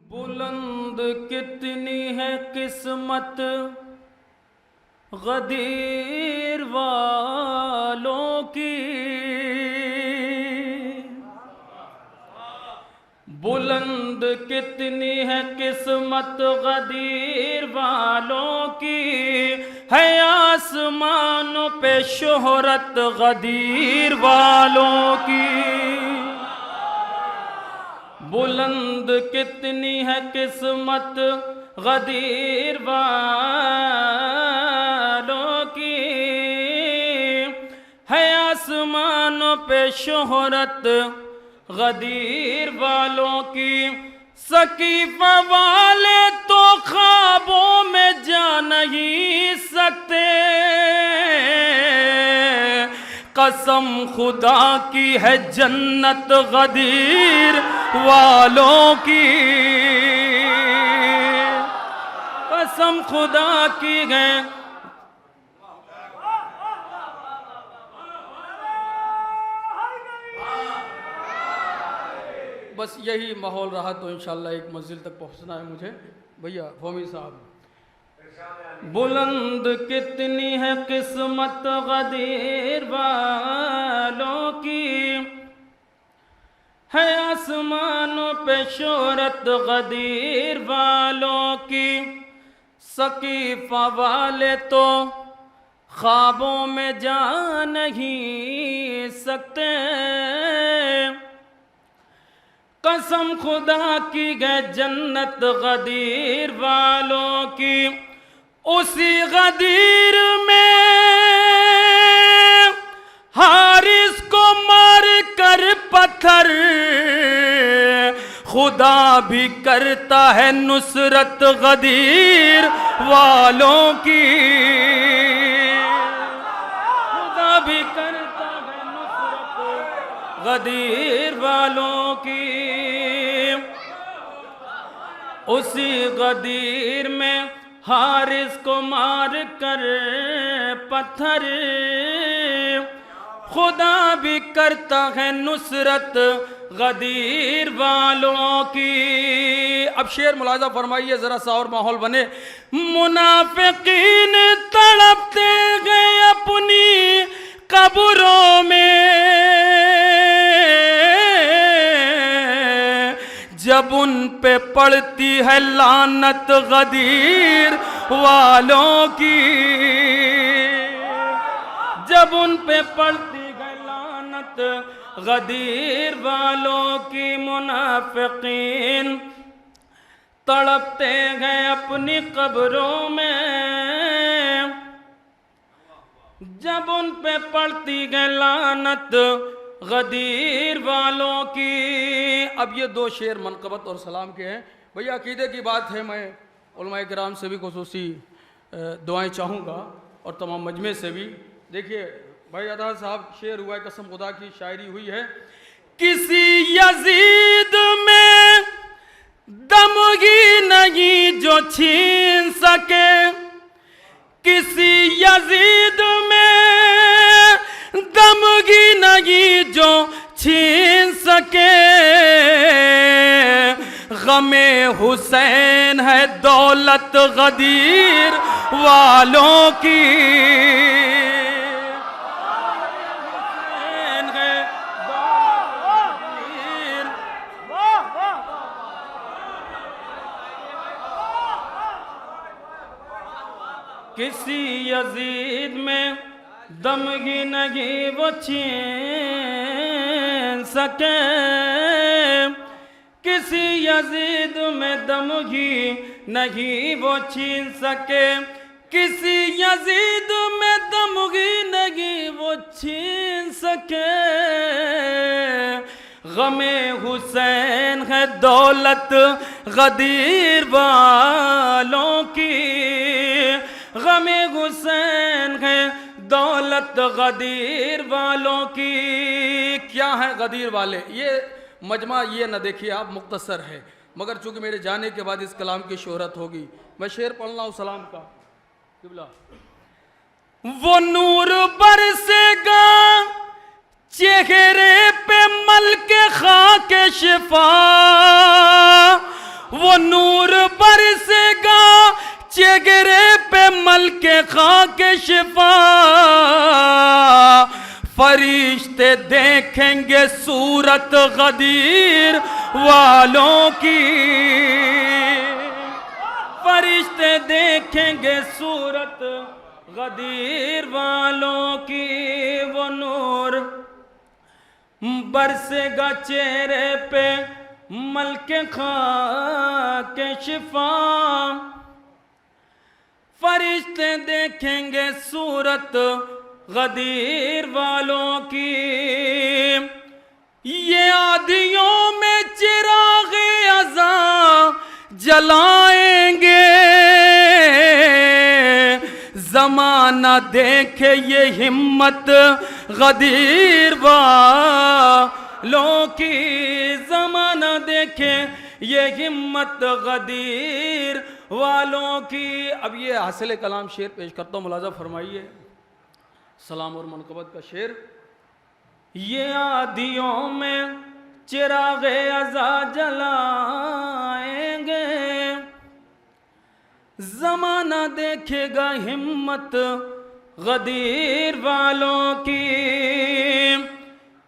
बुलंद कितनी है किस्मत गदीर वालों की, बुलंद कितनी है किस्मत गदीर वालों की, है आसमानों पे शोहरत गदीर वालों की। बुलंद कितनी है किस्मत गदीर वालों की, है आसमानों पे शोहरत गदीर वालों की। सकीफा वाले तो ख्वाबों में जा नहीं सकते, कसम खुदा की है जन्नत गदीर वालों की, कसम खुदा की है। बस यही माहौल रहा तो इंशाल्लाह एक मंजिल तक पहुंचना है मुझे। भैया फौमी साहब, बुलंद कितनी है किस्मत गदीर वालों की, है आसमानों पे शोहरत गदीर वालों की। सकीफा वाले तो ख्वाबों में जा नहीं सकते, कसम खुदा की गए जन्नत गदीर वालों की। उसी गदीर में हारिस को मार कर पत्थर खुदा भी करता है नुसरत गदीर वालों की, खुदा भी करता है नुसरत गदीर वालों की। उसी गदीर में हारिस को मार कर पत्थर खुदा भी करता है नुसरत गदीर वालों की। अब शेर मुलाजा फरमाइए जरा सा और माहौल बने। मुनाफिकीन तड़पते गए अपनी कब्रों में, जब उन पे पड़ती है लानत गदीर वालों की, जब उन पे पड़ती है लानत गदीर वालों की। मुनाफिकीन तड़पते हैं अपनी कब्रों में, जब उन पे पड़ती है लानत गदीर वालों की। अब ये दो शेर मनक़बत और सलाम के हैं। भैया अकीदे की बात है, मैं उलमाए किराम से भी खुसूसी दुआएं चाहूँगा और तमाम मजमे से भी। देखिए भाई अदा साहब, शेर हुआ है, कसम खुदा की शायरी हुई है। किसी यजीद में दमगी नहीं जो छीन सके, किसी यजीद में दमगी नहीं जो छीन सके, गमे हुसैन है दौलत गदीर वालों की, हुसैन है दौलत गदीर। किसी यजीद में दमगी नहीं वो छीन सके, किसी यजीद में दमगी नहीं वो छीन सके, किसी यजीद में दमगी नहीं वो छीन सके, गमे हुसैन है दौलत गदीर वालों की, गमे हुसैन है दौलत गदीर वालों की। क्या है गदीर वाले? ये मजमा ये न देखिए आप, मुख्तसर है, मगर चूंकि मेरे जाने के बाद इस कलाम की शोहरत होगी, मैं शेर पढ़ रहा हूँ सलाम का। वो नूर बरसेगा चेहरे पे मल के खाके शिफा, वो नूर बरसेगा चेहरे पे मल के खाके शिफा, फरिश्ते देखेंगे सूरत गदीर वालों की, फरिश्ते देखेंगे सूरत गदीर वालों की। वो नूर बरसेगा चेहरे पे मल के खाके शिफा, फरिश्ते देखेंगे सूरत गदीर वालों की। ये आदियों में चिरागे अज़ा जलाएंगे, ज़माना देखे ये हिम्मत गदीर वालों की, ज़माना देखे ये हिम्मत गदीर वालों की। अब ये हासिल कलाम शेर पेश करता हूँ, मुलाजा फरमाइए। सलाम और मनक़बत का शेर। ये आदियों में चिरागे अज़ा जलाएंगे, ज़माना देखेगा हिम्मत गदीर वालों की।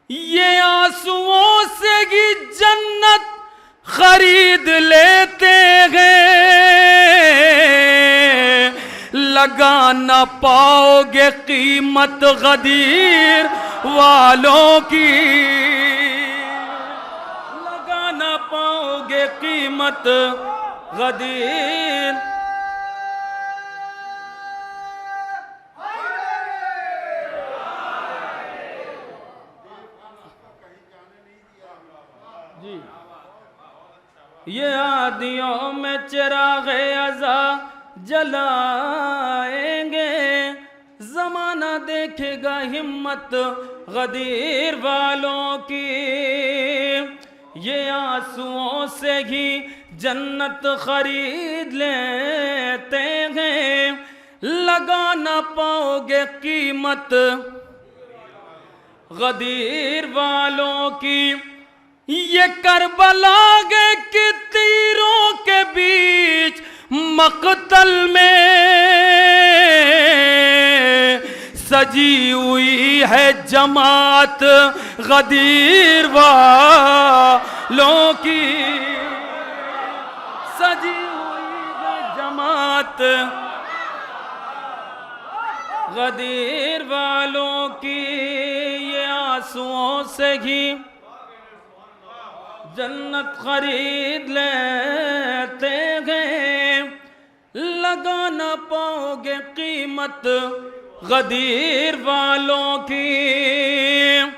ये आंसुओं से ही जन्नत खरीद लेते हैं, लगा न पाओगे कीमत गदीर वालों की, लगा न पाओगे कीमत गदीर। जी ये आदियों में चिरागे अज़ा जलाएंगे, ज़माना देखेगा हिम्मत गदीर वालों की। ये आंसुओं से ही जन्नत खरीद लेते हैं, लगा ना पाओगे कीमत गदीर वालों की। ये करबला गए कि तीरों के बीच मक़तल में सजी हुई है जमात गदीर वालों की, सजी हुई है जमात गदीर वालों की। ये आंसुओं से ही जन्नत खरीद लेते हैं, लगा न पाओगे कीमत गदीर वालों की।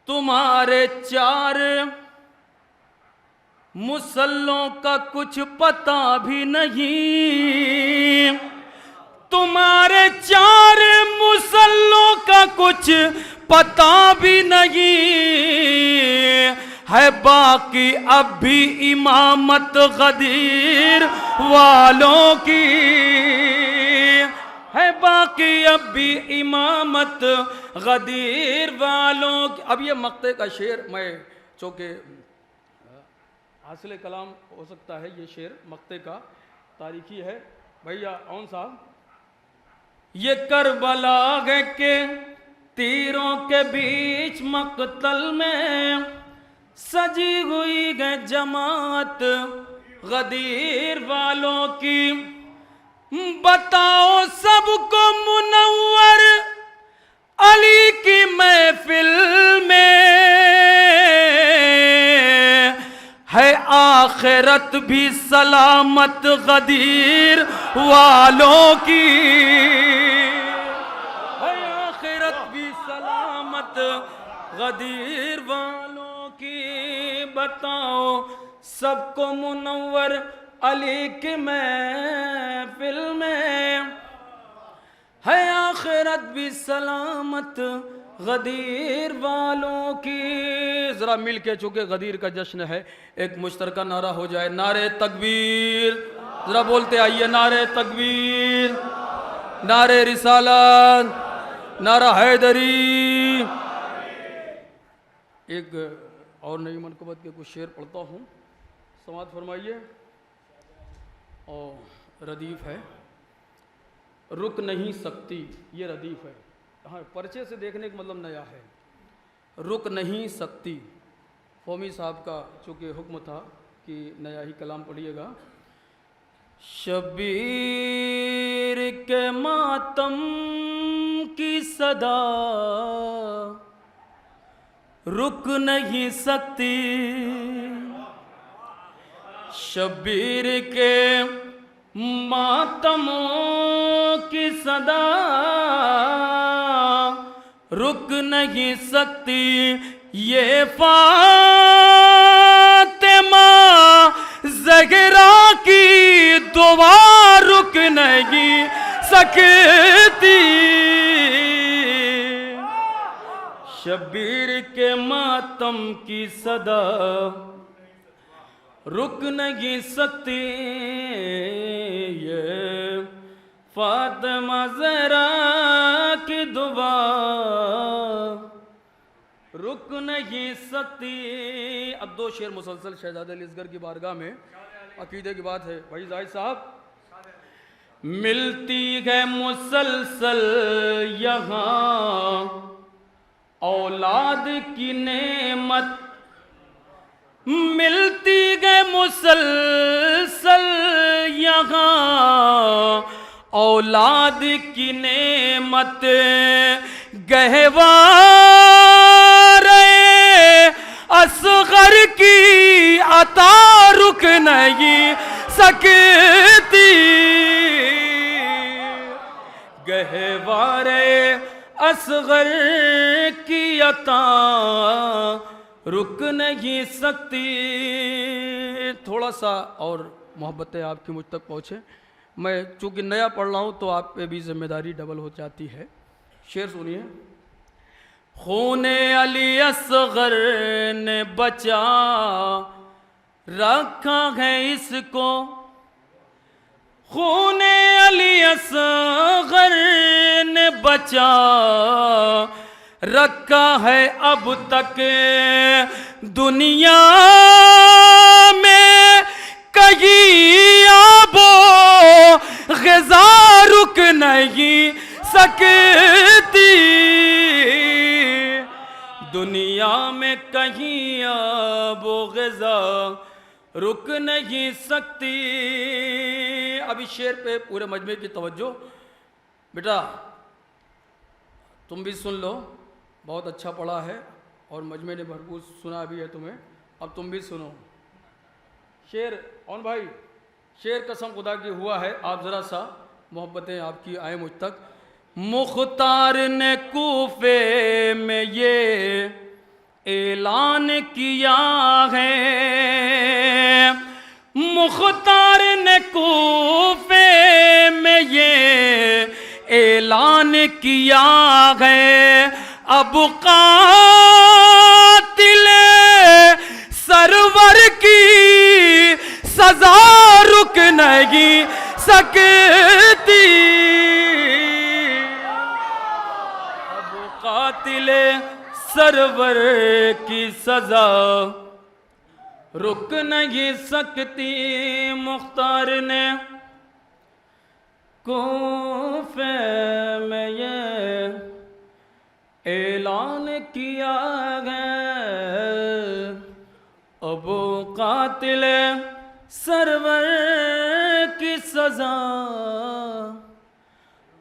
तुम्हारे चार मुसल्लों का कुछ पता भी नहीं, तुम्हारे चार मुसल्लों का कुछ पता भी नहीं है, बाकी अब भी इमामत गदीर वालों की है, बाकी अब भी इमामत गदीर वालों की। अब ये मक्ते का शेर, मैं चूँकि हासिल कलाम हो सकता है, ये शेर मक्ते का तारीखी है भैया कौन साहब। ये करबला गए के तीरों के बीच मक़तल में सजी हुई है जमात गदीर वालों की। बताओ सबको मुनव्वर अली की महफिल में है आखिरत भी सलामत गदीर वालों की, है आखिरत भी सलामत गदीर वालों की। बताओ सबको मुनव्वर अली की महफिल में है आखिरत भी सलामत गदीर वालों की। जरा मिल के, चूंकि गदीर का जश्न है, एक मुश्तरका नारा हो जाए, नारे तकबीर। जरा बोलते आइए, नारे तकबीर, नारे रिसालत, नारा हैदरी। एक और नई मनक़बत के कुछ शेर पढ़ता हूँ। समात फरमाइए। और रदीफ है, रुक नहीं सकती, ये रदीफ है। हाँ, पर्चे से देखने का मतलब नया है। रुक नहीं सकती, फौमी साहब का चूँकि हुक्म था कि नया ही कलाम पढ़िएगा। शबीर के मातम की सदा रुक नहीं सकती, शबीर के मातमों की सदा रुक नहीं सकती, ये फातिमा ज़हरा की दुआ रुक नहीं सकती, शबीर के मातम की सदा रुक नहीं सकती, ये फातिमा ज़हरा की दुआ रुक नहीं सकती। अब दो शेर मुसलसल शहजादे अली असगर की बारगाह में अकीदे की बात है। भाई जाहिद साहब, मिलती है मुसलसल यहाँ औलाद की नेमत, मिलती है मुसलसल यहाँ औलाद की नेमत, गहवारे असगर की अता रुक नहीं सकती, गहवारे असगर की अता रुक नहीं सकती। थोड़ा सा और मोहब्बतें आपकी मुझ तक पहुँचे। मैं चूँकि नया पढ़ रहा हूँ तो आप पे भी जिम्मेदारी डबल हो जाती है। शेर सुनिए। खूने अली असगर ने बचा रखा है इसको, खूने अली असगर ने बचा रखा है अब तक, दुनिया में कहीं आबो ग़िज़ा रुक नहीं सकती, दुनिया में कहीं आबो ग़िज़ा रुक नहीं सकती। अब इस शेर पे पूरे मजमे की तवज्जो। बेटा तुम भी सुन लो, बहुत अच्छा पढ़ा है और मजमे ने भरपूर सुना भी है तुम्हें। अब तुम भी सुनो शेर। कौन भाई, शेर कसम खुदा की हुआ है, आप ज़रा सा मोहब्बतें आपकी आए मुझ तक। मुख्तार ने कूफे में ये ऐलान किया है, मुख्तार ने कूफे में ये ऐलान किया है, अब कातिल सरवर की सजा रुक नहीं सकती, अब कातिल सरवर की सजा रुक नहीं सकती। मुख्तार ने कूफे में ये ऐलान किया है, अब कातिल सरवर की सजा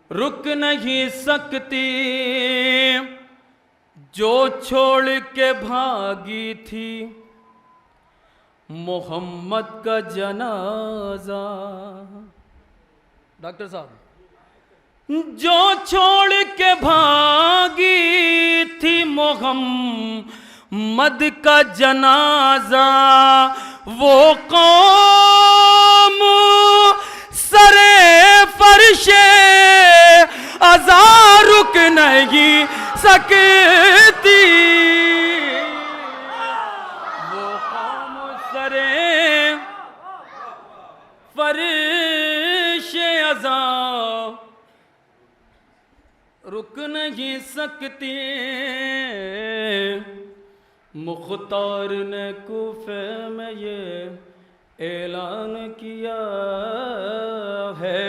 रुक नहीं सकती, जो छोड़ के भागी थी मोहम्मद का जनाजा। डॉक्टर साहब, जो छोड़ के भागी थी मोहम्मद का जनाजा, वो कौम सरे फर्शे अज़ा रुक नहीं सकती, वो कौम सरे फर्शे अज़ा रुक नहीं सकती। मुख्तार ने कूफे में ये ऐलान किया है,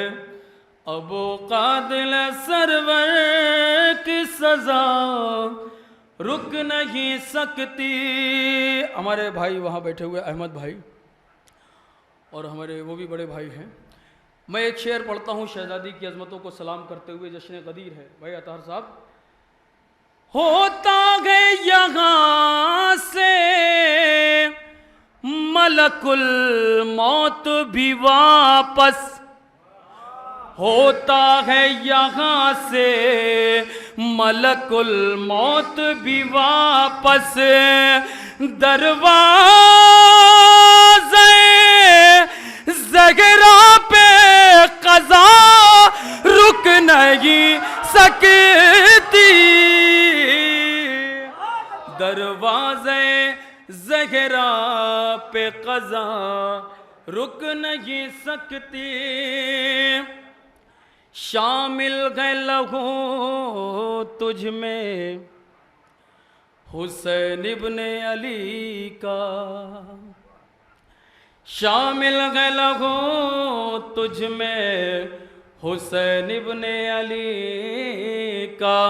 अबू कादिल सरवर की सजा रुक नहीं सकती। हमारे भाई वहाँ बैठे हुए अहमद भाई और हमारे वो भी बड़े भाई हैं। मैं एक शेर पढ़ता हूँ शहजादी की अजमतों को सलाम करते हुए। जश्न गदीर है भाई अतार साहब। होता है यहाँ से मलकुल मौत भी वापस, होता है यहाँ से मलकुल मौत भी वापस, दरवाज़े ज़हरा पे क़ज़ा रुक नहीं सकती, दरवाज़े ज़हरा पे क़ज़ा रुक नहीं सकती। शामिल है लहू तुझ में हुसैन इब्ने अली का, शामिल है लहू तुझ में हुसैन इब्ने अली का,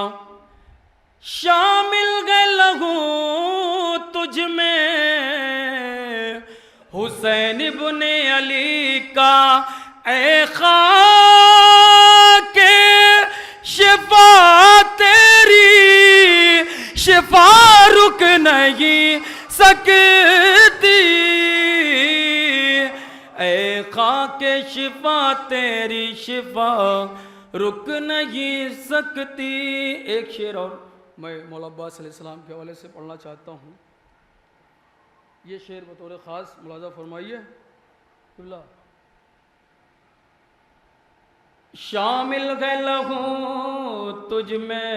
शामिल है लहू तुझ में हुसैन इब्ने अली का। ऐ खाके शिफा तेरी शिफा रुक नहीं सकती, ऐ खाके शिफा तेरी शिफा रुक नहीं सकती। एक शेर और मैं मौला अब्बास अलैहिस्सलाम के हवाले से पढ़ना चाहता हूँ। ये शेर बतौर ख़ास मुलाज़ा फरमाइए। शामिल है लहू तुझ में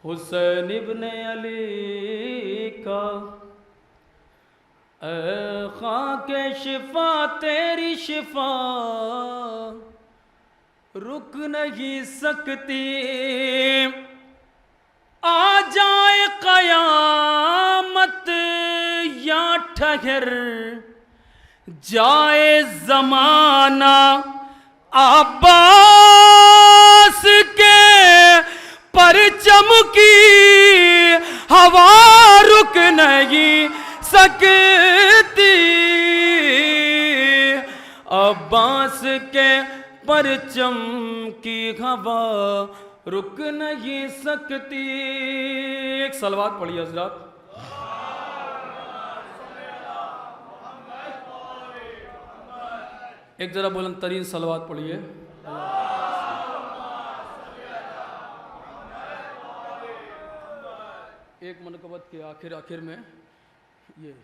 हुसैन इब्ने अली का, ऐ खाके शिफा तेरी शिफा रुक नहीं सकती। आ जाए क़यामत या ठहर जाए ज़माना, अब्बास के परचम की हवा रुक नहीं सकती, अब्बास के परचम की हवा रुक नहीं सकती। एक सलवात पढ़िए हज़रात। एक जरा बुलंद तरीन सलवात पढ़िए। एक मनकबत के आखिर में ये,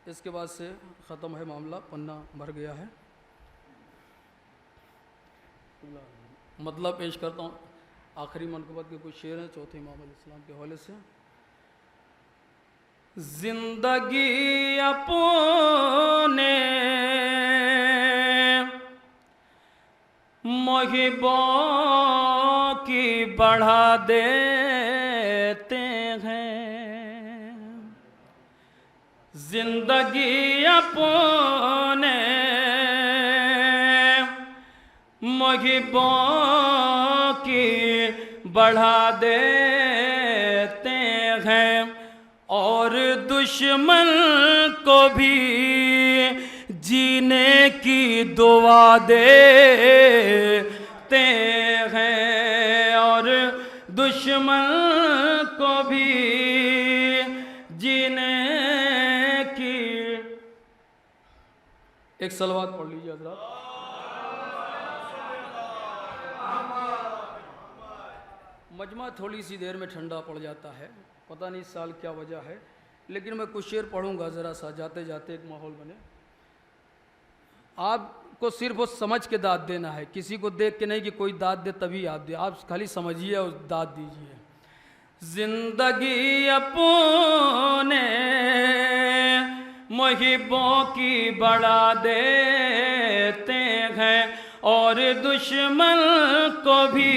इसके बाद से ख़त्म है मामला, पन्ना भर गया है। मतलब पेश करता हूँ। आखिरी मनकबत के कुछ शेर हैं चौथे इमाम अलैहिस्सलाम के हवाले से। जिंदगी अपने मोहिबों की बढ़ा देते हैं, जिंदगी अपने मोहिबों की बढ़ा देते हैं, और दुश्मन को भी जीने की दुआ देते हैं, और दुश्मन को भी जीने की। एक सलवात पढ़ लीजिए हज़रात। मजमा थोड़ी सी देर में ठंडा पड़ जाता है, पता नहीं इस साल क्या वजह है, लेकिन मैं कुछ शेर पढ़ूंगा ज़रा सा, जाते जाते एक माहौल बने। आपको सिर्फ वो समझ के दाद देना है, किसी को देख के नहीं कि कोई दाद दे तभी आप दे, आप खाली समझिए और दाद दीजिए। जिंदगी अपने मोहिबों की बढ़ा देते हैं, और दुश्मन को भी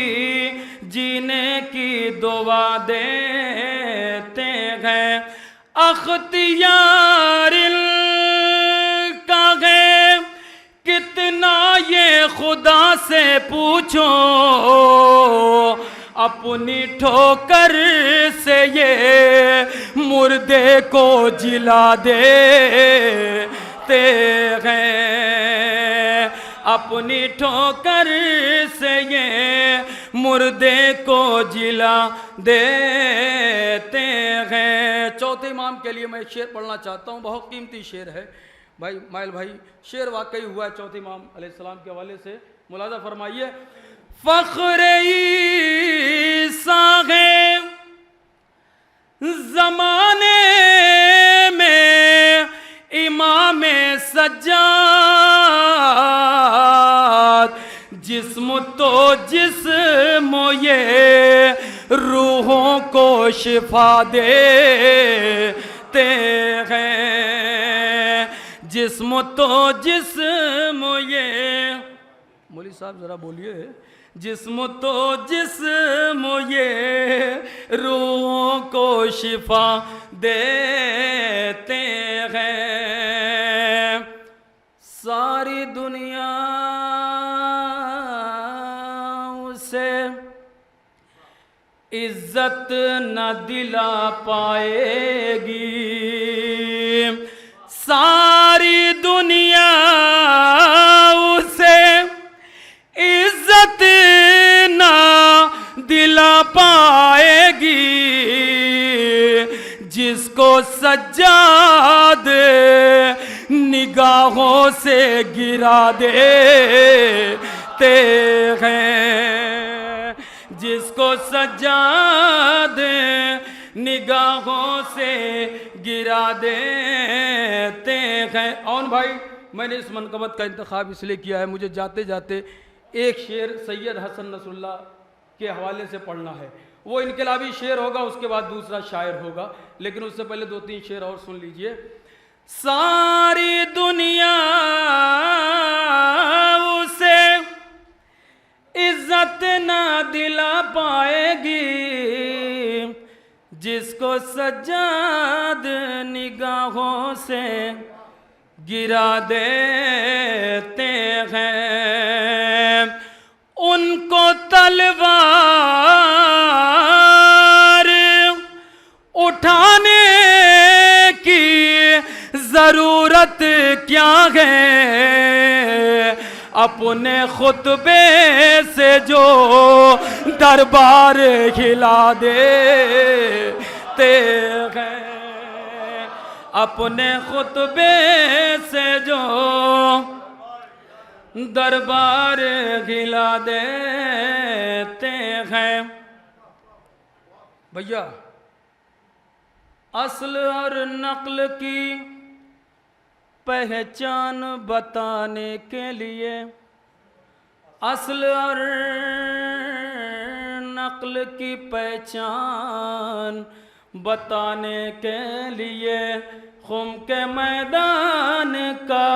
जीने की दुआ देते हैं। अख्तियार से पूछो अपनी ठोकर से ये मुर्दे को जिला देते हैं, अपनी ठोकर से ये मुर्दे को जिला देते हैं। चौथे इमाम के लिए मैं एक शेर पढ़ना चाहता हूँ, बहुत कीमती शेर है भाई माइल भाई। शेर वाकई हुआ है चौथे इमाम अलैहिस्सलाम के हवाले से, मुलाजा फरमाइए। फ़ख्र ईसा है ज़माने में इमाम सज्जाद, जिस्म तो जिस्म ये रूहों को शिफा देते हैं, जिस्म तो जिस्म ये, मौलवी साहब जरा बोलिए, जिस्म तो जिस्म ये रूहों को शिफा देते हैं। सारी दुनिया उसे इज्जत न दिला पाएगी, सारी दुनिया उसे इज्जत ना दिला पाएगी, जिसको सज्जाद निगाहों से गिरा देते हैं, जिसको सज्जाद निगाहों से गिरा देते हैं। और भाई मैंने इस मनक़बत का इंतखाब इसलिए किया है, मुझे जाते जाते एक शेर सैयद हसन नसरुल्लाह के हवाले से पढ़ना है। वो इनकलाबी शेर होगा, उसके बाद दूसरा शायर होगा, लेकिन उससे पहले दो तीन शेर और सुन लीजिए। सारी दुनिया उसे इज्जत ना दिला पाएगी, जिसको सज्जाद निगाहों से गिरा देते हैं। उनको तलवार उठाने की जरूरत क्या है, अपने खुतबे से जो दरबार हिला देते हैं, अपने खुतबे से जो दरबार हिला देते हैं। भैया असल और नकल की पहचान बताने के लिए, असल और नकल की पहचान बताने के लिए खुम के मैदान का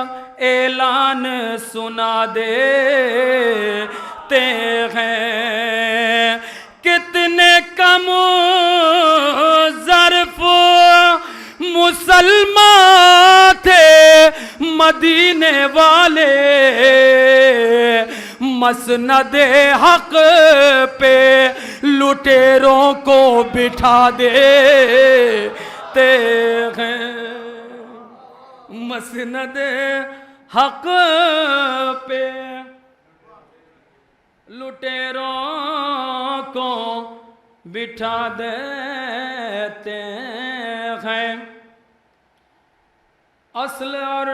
ऐलान सुना देते हैं। कितने कम ज़र्फ मुसलमान थे मदीने वाले, मसनदे हक पे लुटेरों को बिठा देते हैं, मसनदे हक पे लुटेरों को बिठा देते हैं। असल और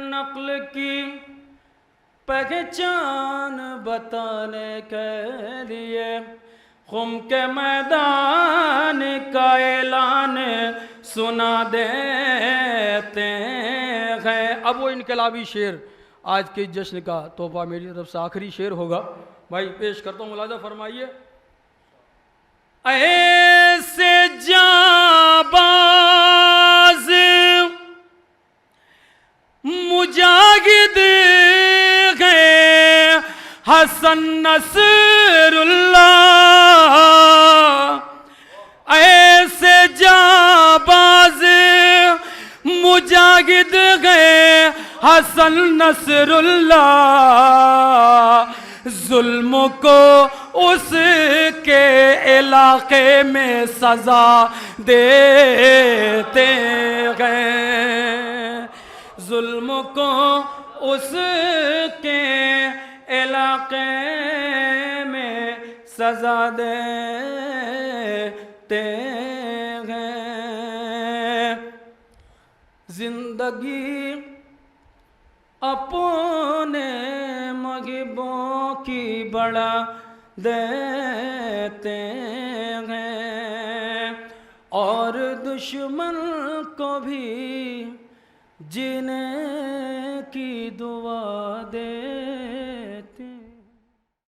नकल की पहचान बताने के लिए खुम के मैदान का ऐलान सुना देते हैं। अब वो इनकलाबी शेर आज के जश्न का तोहफा मेरी तरफ से आखिरी शेर होगा, भाई पेश करता हूँ, मुलाजा फरमाइए। ऐसे जाबाज मुजाहिद गए हसन नसरुल्लाह, ऐसे जाबाज मुजाहिद गए हसन नसरुल्लाह, जुल्म को उसके इलाके में सजा देते गए, जुल्म को उसके इलाके में सजा देते गए। जिंदगी अपने मग़िबों की बढ़ा देते हैं और दुश्मन को भी जीने की दुआ